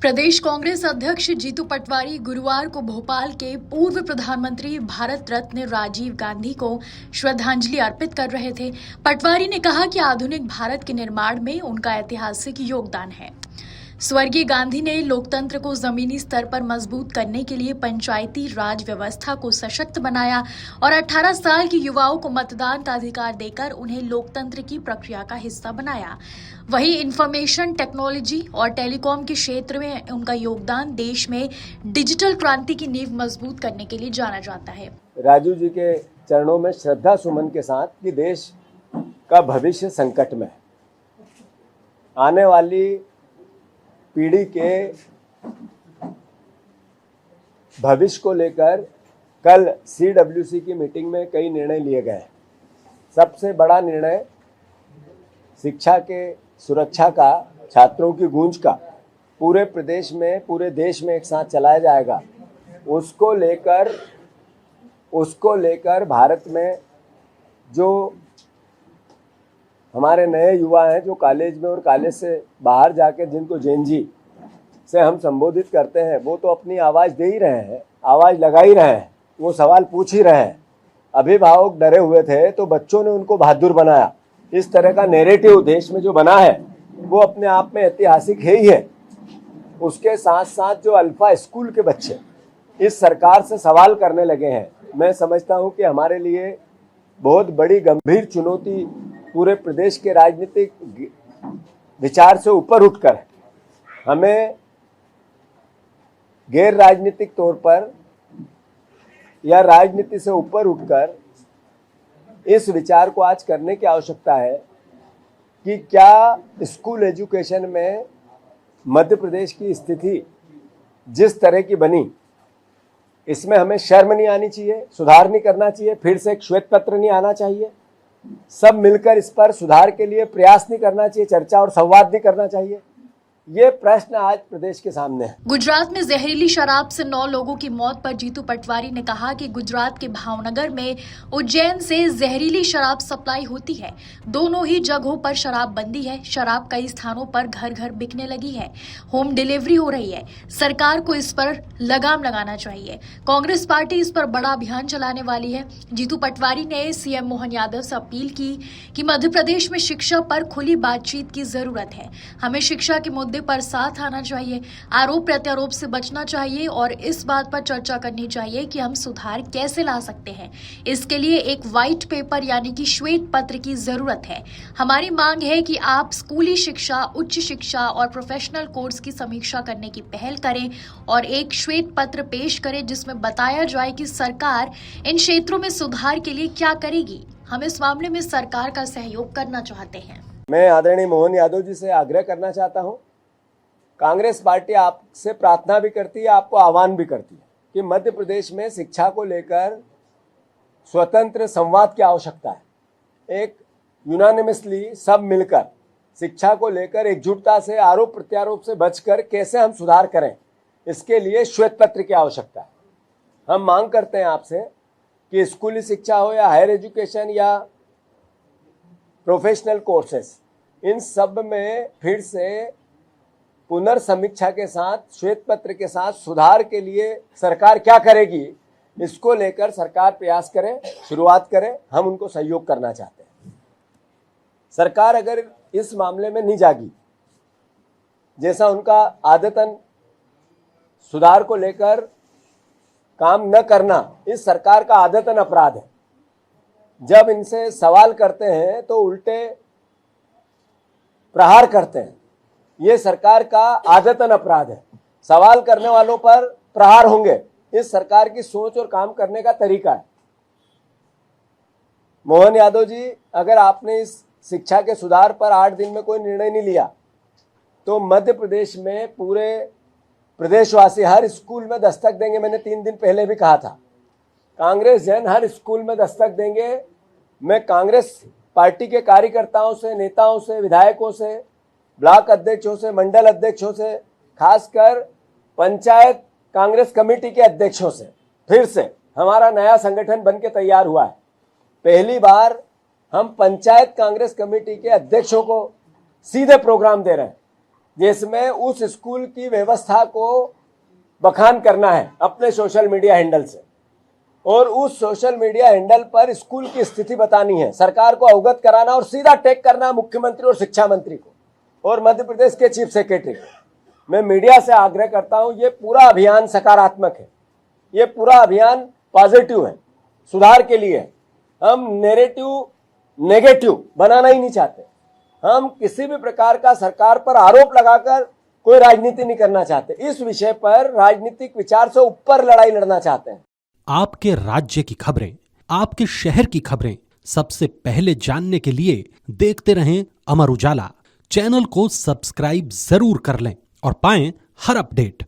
प्रदेश कांग्रेस अध्यक्ष जीतू पटवारी गुरुवार को भोपाल के पूर्व प्रधानमंत्री भारत रत्न राजीव गांधी को श्रद्धांजलि अर्पित कर रहे थे। पटवारी ने कहा कि आधुनिक भारत के निर्माण में उनका ऐतिहासिक योगदान है। स्वर्गीय गांधी ने लोकतंत्र को जमीनी स्तर पर मजबूत करने के लिए पंचायती राज व्यवस्था को सशक्त बनाया और 18 साल के युवाओं को मतदान का अधिकार देकर उन्हें लोकतंत्र की प्रक्रिया का हिस्सा बनाया। वहीं इंफॉर्मेशन टेक्नोलॉजी और टेलीकॉम के क्षेत्र में उनका योगदान देश में डिजिटल क्रांति की नींव मजबूत करने के लिए जाना जाता है। राजू जी के चरणों में श्रद्धा सुमन के साथ कि देश का भविष्य संकट में है। आने वाली पीढ़ी के भविष्य को लेकर कल CWC की मीटिंग में कई निर्णय लिए गए। सबसे बड़ा निर्णय शिक्षा के सुरक्षा का, छात्रों की गूंज का पूरे प्रदेश में, पूरे देश में एक साथ चलाया जाएगा। उसको लेकर भारत में जो हमारे नए युवा हैं, जो कॉलेज में और कॉलेज से बाहर जाके जिनको जेनजी से हम संबोधित करते हैं, वो तो अपनी आवाज़ दे ही रहे हैं, आवाज़ लगा ही रहे हैं, वो सवाल पूछ ही रहे हैं। अभिभावक डरे हुए थे तो बच्चों ने उनको बहादुर बनाया। इस तरह का नैरेटिव देश में जो बना है वो अपने आप में ऐतिहासिक है ही है। उसके साथ साथ जो अल्फा स्कूल के बच्चे इस सरकार से सवाल करने लगे हैं, मैं समझता हूँ कि हमारे लिए बहुत बड़ी गंभीर चुनौती पूरे प्रदेश के राजनीतिक विचार से ऊपर उठकर हमें गैर राजनीतिक तौर पर या राजनीति से ऊपर उठकर इस विचार को आज करने की आवश्यकता है कि क्या स्कूल एजुकेशन में मध्य प्रदेश की स्थिति जिस तरह की बनी, इसमें हमें शर्म नहीं आनी चाहिए, सुधार नहीं करना चाहिए, फिर से एक श्वेत पत्र नहीं आना चाहिए, सब मिलकर इस पर सुधार के लिए प्रयास नहीं करना चाहिए, चर्चा और संवाद नहीं करना चाहिए। ये प्रश्न आज प्रदेश के सामने है। गुजरात में जहरीली शराब से 9 लोगों की मौत पर जीतू पटवारी ने कहा कि गुजरात के भावनगर में उज्जैन से जहरीली शराब सप्लाई होती है। दोनों ही जगहों पर शराब बंदी है। शराब कई स्थानों पर घर घर बिकने लगी है। होम डिलीवरी हो रही है। सरकार को इस पर लगाम लगाना चाहिए। कांग्रेस पार्टी इस पर बड़ा अभियान चलाने वाली है। जीतू पटवारी ने सीएम मोहन यादव से अपील की कि मध्य प्रदेश में शिक्षा पर खुली बातचीत की जरूरत है। हमें शिक्षा के मुद्दे पर साथ आना चाहिए, आरोप प्रत्यारोप से बचना चाहिए और इस बात पर चर्चा करनी चाहिए कि हम सुधार कैसे ला सकते हैं। इसके लिए एक व्हाइट पेपर यानी कि श्वेत पत्र की जरूरत है। हमारी मांग है कि आप स्कूली शिक्षा, उच्च शिक्षा और प्रोफेशनल कोर्स की समीक्षा करने की पहल करें और एक श्वेत पत्र पेश करें जिसमें बताया जाए कि सरकार इन क्षेत्रों में सुधार के लिए क्या करेगी। हम इस मामले में सरकार का सहयोग करना चाहते हैं। मैं आदरणीय मोहन यादव जी से आग्रह करना चाहता हूं, कांग्रेस पार्टी आपसे प्रार्थना भी करती है, आपको आह्वान भी करती है कि मध्य प्रदेश में शिक्षा को लेकर स्वतंत्र संवाद की आवश्यकता है। एक यूनानिमसली सब मिलकर शिक्षा को लेकर एकजुटता से, आरोप प्रत्यारोप से बचकर कैसे हम सुधार करें, इसके लिए श्वेत पत्र की आवश्यकता है। हम मांग करते हैं आपसे कि स्कूली शिक्षा हो या हायर एजुकेशन या प्रोफेशनल कोर्सेस, इन सब में फिर से पुनर्समीक्षा के साथ, श्वेत पत्र के साथ सुधार के लिए सरकार क्या करेगी, इसको लेकर सरकार प्रयास करे, शुरुआत करे। हम उनको सहयोग करना चाहते हैं। सरकार अगर इस मामले में नहीं जागी, जैसा उनका आदतन सुधार को लेकर काम न करना इस सरकार का आदतन अपराध है। जब इनसे सवाल करते हैं तो उल्टे प्रहार करते हैं। ये सरकार का आदतन अपराध है। सवाल करने वालों पर प्रहार होंगे। इस सरकार की सोच और काम करने का तरीका है। मोहन यादव जी, अगर आपने इस शिक्षा के सुधार पर 8 दिन में कोई निर्णय नहीं लिया तो मध्य प्रदेश में पूरे प्रदेशवासी हर स्कूल में दस्तक देंगे। मैंने 3 दिन पहले भी कहा था, कांग्रेस जन हर स्कूल में दस्तक देंगे। मैं कांग्रेस पार्टी के कार्यकर्ताओं से, नेताओं से, विधायकों से, ब्लॉक अध्यक्षों से, मंडल अध्यक्षों से, खासकर पंचायत कांग्रेस कमेटी के अध्यक्षों से फिर से हमारा नया संगठन बनके तैयार हुआ है। पहली बार हम पंचायत कांग्रेस कमेटी के अध्यक्षों को सीधे प्रोग्राम दे रहे हैं जिसमें उस स्कूल की व्यवस्था को बखान करना है अपने सोशल मीडिया हैंडल से, और उस सोशल मीडिया हैंडल पर स्कूल की स्थिति बतानी है, सरकार को अवगत कराना और सीधा टैग करना मुख्यमंत्री और शिक्षा मंत्री को और मध्य प्रदेश के चीफ सेक्रेटरी को। मैं मीडिया से आग्रह करता हूं, ये पूरा अभियान सकारात्मक है, ये पूरा अभियान पॉजिटिव है, सुधार के लिए है। हम नैरेटिव नेगेटिव बनाना ही नहीं चाहते। हम किसी भी प्रकार का सरकार पर आरोप लगाकर कोई राजनीति नहीं करना चाहते। इस विषय पर राजनीतिक विचार से ऊपर लड़ाई लड़ना चाहते हैं। आपके राज्य की खबरें, आपके शहर की खबरें सबसे पहले जानने के लिए देखते रहें अमर उजाला। चैनल को सब्सक्राइब जरूर कर लें और पाएं हर अपडेट।